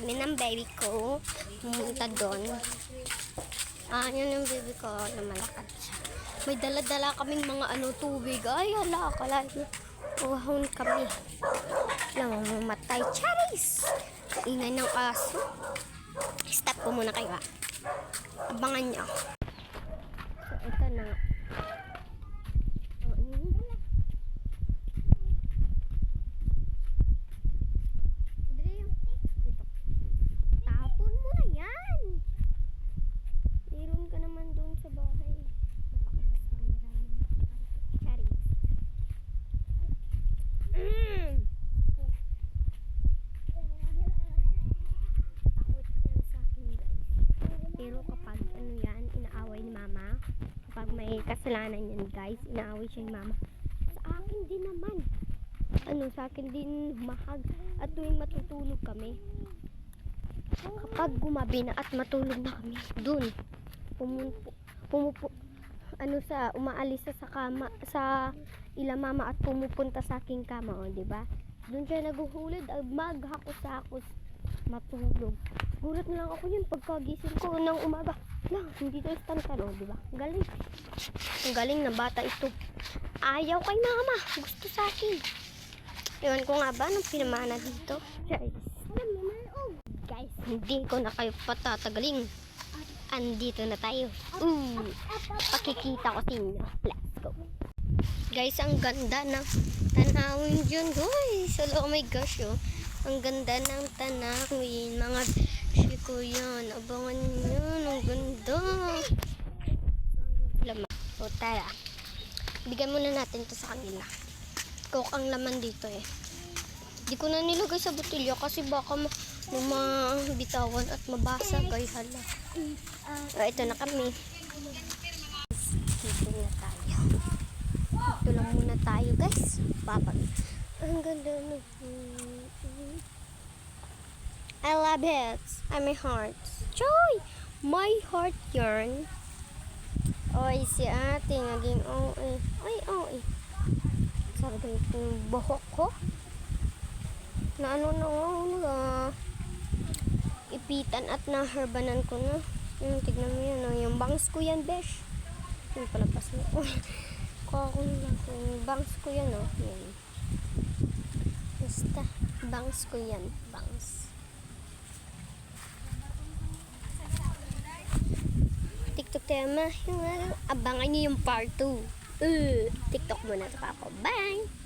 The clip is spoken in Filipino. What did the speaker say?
kami ng baby ko. Pumunta doon. Yun yung baby ko na malakad siya. May dala-dala kaming mga tubig. Ay, hala, akala nyo. Uhahon kami. Lang, mamatay. Charis! Ingay ng aso. Stop ko muna kayo, abangan nyo. So, ito na nga. Tapon mo na yan. Meron ka naman doon sa bahay. Charis. Pero kapag yan, inaaway ni mama. Kapag may kasalanan yan guys, inaaway siya ni mama. Sa akin din naman. Sa akin din humahag. At tuwing matutulog kami. Kapag gumabi na at matulog na kami, dun. Umaalis sa kama, sa ila mama at pumupunta sa aking kama, diba? Dun siya naguhulid, maghakos-hakos, matulog. Gulat na lang ako yun pagkagising ko ng umaga. Hindi to stand-tan, diba? Galing. Ang galing na bata ito. Ayaw kay mama. Gusto sa akin. Ewan ko nga ba nung pinamana dito. Guys, hindi ko na kayo patatagaling. Andito na tayo. Pakikita ko sa inyo. Let's go. Guys, ang ganda ng tanawin dyan. Oh my gosh, ang ganda ng tanawin. Mga ko yan. Abangan nyo. Ang ganda. Laman. O tara. Bigyan muna natin to sa kanila. Coke ang laman dito Di ko na nilagay sa botelya kasi baka mabitawan at mabasa. Guys, hala. Ito na kami. Dito na tayo. Dito lang muna tayo guys. Babag. Ang ganda na. I love it. My heart. Joy! My heart yarn. Oy, si ate naging oy. Sabi ko yung buhok ko. Na ipitan at naherbanan ko na. Tignan mo yan. Yung bangs ko yan, besh. Yung palapas mo. Yung bangs ko yan, Yan. Basta, bangs ko yan. Bangs. TikTok tayo ma. Abangan niyo yung part 2. TikTok muna ito, Papa. Bye!